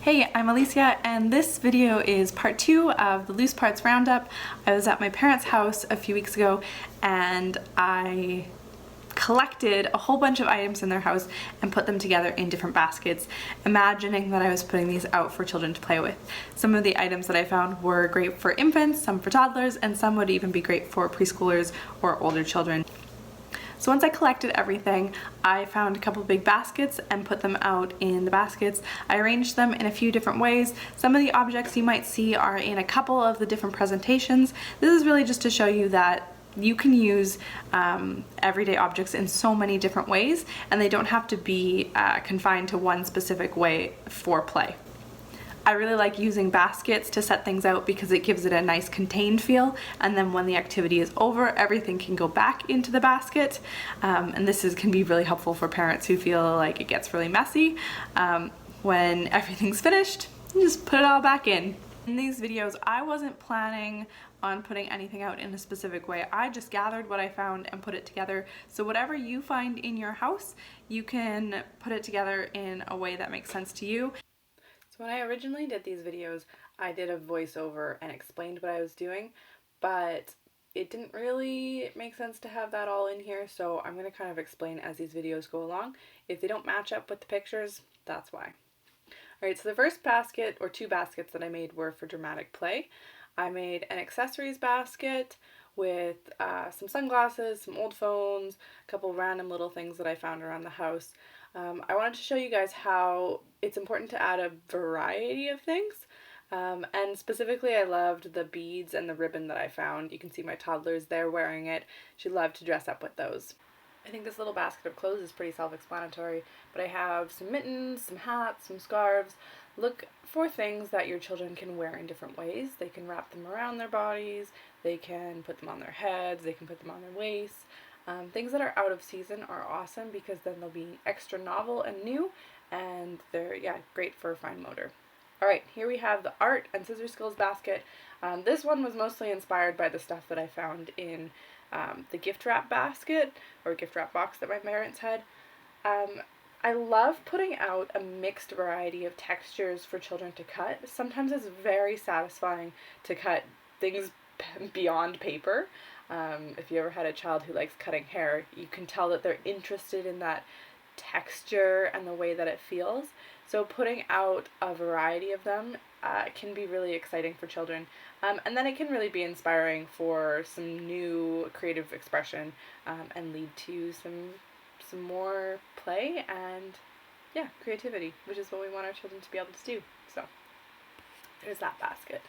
Hey, I'm Alicia, and this video is part 2 of the Loose Parts Roundup. I was at my parents' house a few weeks ago and I collected a whole bunch of items in their house and put them together in different baskets, imagining that I was putting these out for children to play with. Some of the items that I found were great for infants, some for toddlers, and some would even be great for preschoolers or older children. So once I collected everything, I found a couple big baskets and put them out in the baskets. I arranged them in a few different ways. Some of the objects you might see are in a couple of the different presentations. This is really just to show you that you can use everyday objects in so many different ways, and they don't have to be confined to one specific way for play. I really like using baskets to set things out because it gives it a nice contained feel, and then when the activity is over, everything can go back into the basket, and this can be really helpful for parents who feel like it gets really messy. When everything's finished, you just put it all back in. In these videos, I wasn't planning on putting anything out in a specific way. I just gathered what I found and put it together. So whatever you find in your house, you can put it together in a way that makes sense to you. So when I originally did these videos, I did a voiceover and explained what I was doing, but it didn't really make sense to have that all in here, so I'm going to kind of explain as these videos go along. If they don't match up with the pictures, that's why. Alright, so the first basket, or two baskets that I made, were for dramatic play. I made an accessories basket with some sunglasses, some old phones, a couple random little things that I found around the house. I wanted to show you guys how it's important to add a variety of things. And specifically I loved the beads and the ribbon that I found. You can see my toddler's there wearing it. She loved to dress up with those. I think this little basket of clothes is pretty self-explanatory, but I have some mittens, some hats, some scarves. Look for things that your children can wear in different ways. They can wrap them around their bodies, they can put them on their heads, they can put them on their waists. Things that are out of season are awesome because then they'll be extra novel and new, and they're great for fine motor. Alright, here we have the art and scissor skills basket. This one was mostly inspired by the stuff that I found in the gift wrap basket, or gift wrap box that my parents had. I love putting out a mixed variety of textures for children to cut. Sometimes it's very satisfying to cut things beyond paper. If you ever had a child who likes cutting hair, you can tell that they're interested in that texture and the way that it feels. So putting out a variety of them can be really exciting for children. And then it can really be inspiring for some new creative expression and lead to some more play and creativity, which is what we want our children to be able to do. So there's that basket.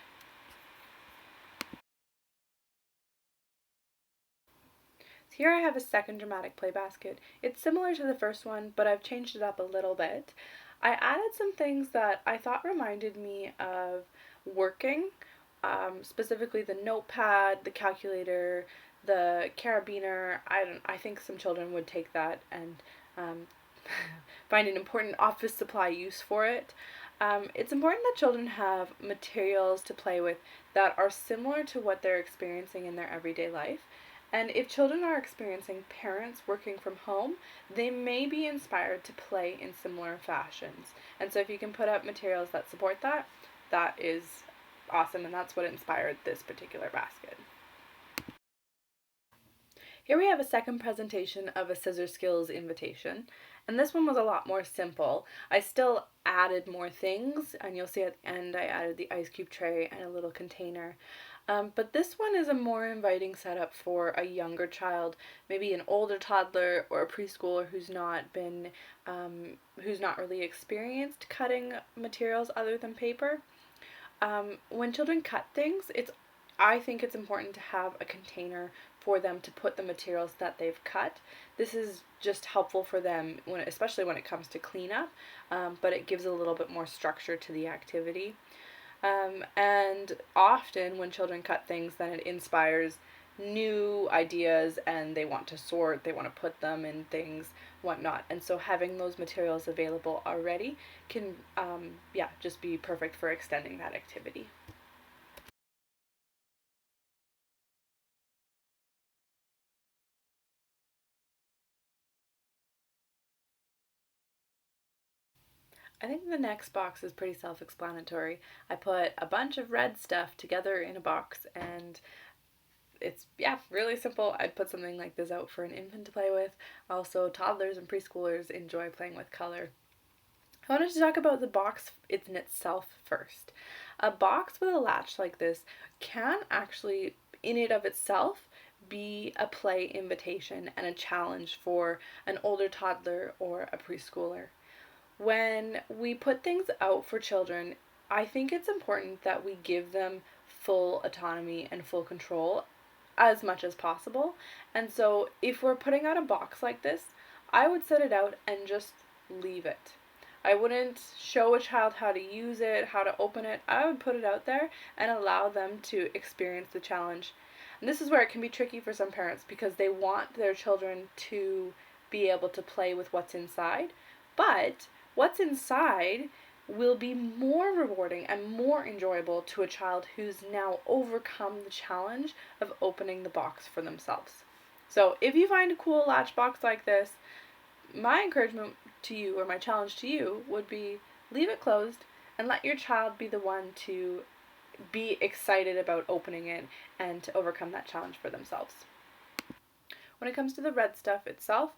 Here I have a second dramatic play basket. It's similar to the first one, but I've changed it up a little bit. I added some things that I thought reminded me of working, specifically the notepad, the calculator, the carabiner. I think some children would take that and find an important office supply use for it. It's important that children have materials to play with that are similar to what they're experiencing in their everyday life. And if children are experiencing parents working from home, they may be inspired to play in similar fashions. And so if you can put up materials that support that, that is awesome, and that's what inspired this particular basket. Here we have a second presentation of a scissor skills invitation, and this one was a lot more simple. I still added more things, and you'll see at the end I added the ice cube tray and a little container. But this one is a more inviting setup for a younger child, maybe an older toddler or a preschooler who's not really experienced cutting materials other than paper. When children cut things, I think it's important to have a container for them to put the materials that they've cut. This is just helpful for them, especially when it comes to cleanup, but it gives a little bit more structure to the activity. And often when children cut things, then it inspires new ideas and they want to sort, they want to put them in things, whatnot. And so having those materials available already can just be perfect for extending that activity. I think the next box is pretty self-explanatory. I put a bunch of red stuff together in a box, and it's, yeah, really simple. I'd put something like this out for an infant to play with. Also, toddlers and preschoolers enjoy playing with color. I wanted to talk about the box in itself first. A box with a latch like this can actually, in and of itself, be a play invitation and a challenge for an older toddler or a preschooler. When we put things out for children, I think it's important that we give them full autonomy and full control as much as possible. And so if we're putting out a box like this, I would set it out and just leave it. I wouldn't show a child how to use it, how to open it. I would put it out there and allow them to experience the challenge. And this is where it can be tricky for some parents because they want their children to be able to play with what's inside, but what's inside will be more rewarding and more enjoyable to a child who's now overcome the challenge of opening the box for themselves. So if you find a cool latch box like this, my encouragement to you, or my challenge to you, would be leave it closed and let your child be the one to be excited about opening it and to overcome that challenge for themselves. When it comes to the red stuff itself,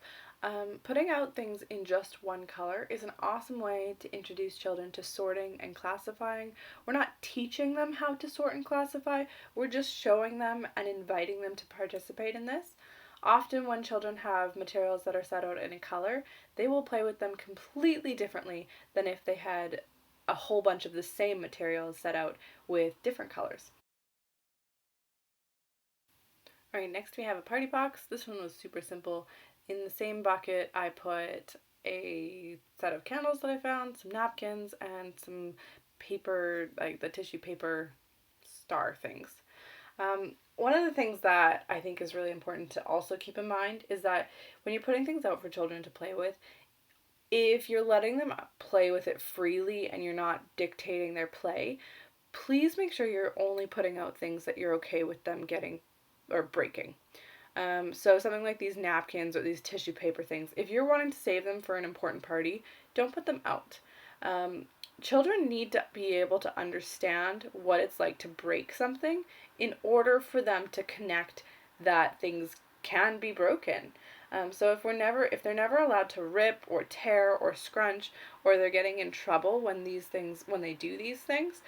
putting out things in just one color is an awesome way to introduce children to sorting and classifying. We're not teaching them how to sort and classify, we're just showing them and inviting them to participate in this. Often when children have materials that are set out in a color, they will play with them completely differently than if they had a whole bunch of the same materials set out with different colors. Alright, next we have a party box. This one was super simple. In the same bucket, I put a set of candles that I found, some napkins, and some paper, like the tissue paper star things. One of the things that I think is really important to also keep in mind is that when you're putting things out for children to play with, if you're letting them play with it freely and you're not dictating their play, please make sure you're only putting out things that you're okay with them getting or breaking. So something like these napkins or these tissue paper things, if you're wanting to save them for an important party, don't put them out. Children need to be able to understand what it's like to break something in order for them to connect that things can be broken. So if they're never allowed to rip or tear or scrunch, or they're getting in trouble when they do these things,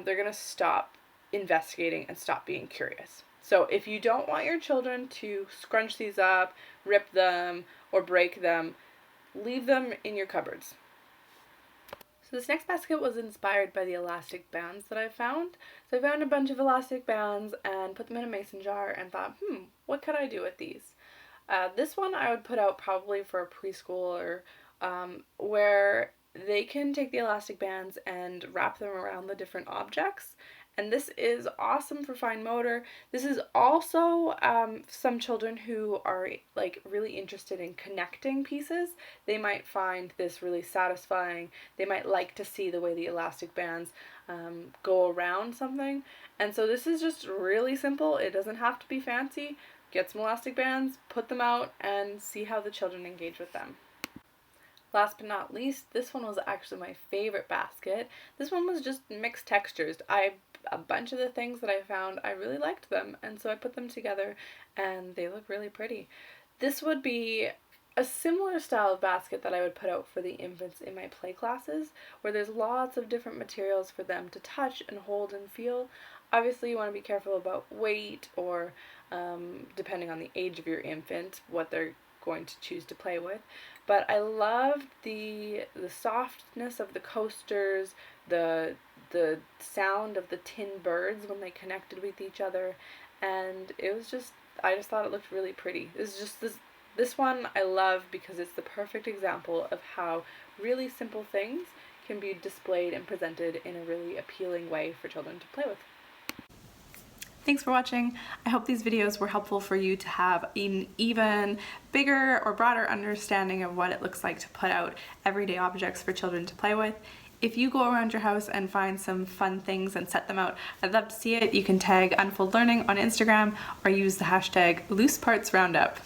they're gonna stop investigating and stop being curious. So if you don't want your children to scrunch these up, rip them, or break them, leave them in your cupboards. So this next basket was inspired by the elastic bands that I found. So I found a bunch of elastic bands and put them in a mason jar and thought, what could I do with these? This one I would put out probably for a preschooler, where they can take the elastic bands and wrap them around the different objects. And this is awesome for fine motor. This is also some children who are like really interested in connecting pieces. They might find this really satisfying. They might like to see the way the elastic bands go around something. And so this is just really simple. It doesn't have to be fancy. Get some elastic bands, put them out, and see how the children engage with them. Last but not least, this one was actually my favorite basket. This one was just mixed textures. A bunch of the things that I found, I really liked them, and so I put them together and they look really pretty. This would be a similar style of basket that I would put out for the infants in my play classes, where there's lots of different materials for them to touch and hold and feel. Obviously you want to be careful about weight or depending on the age of your infant, what they're going to choose to play with. But I loved the softness of the coasters, the sound of the tin birds when they connected with each other, and I just thought it looked really pretty. This one I love because it's the perfect example of how really simple things can be displayed and presented in a really appealing way for children to play with. Thanks for watching. I hope these videos were helpful for you to have an even bigger or broader understanding of what it looks like to put out everyday objects for children to play with. If you go around your house and find some fun things and set them out, I'd love to see it. You can tag Unfold Learning on Instagram or use the hashtag LoosePartsRoundup.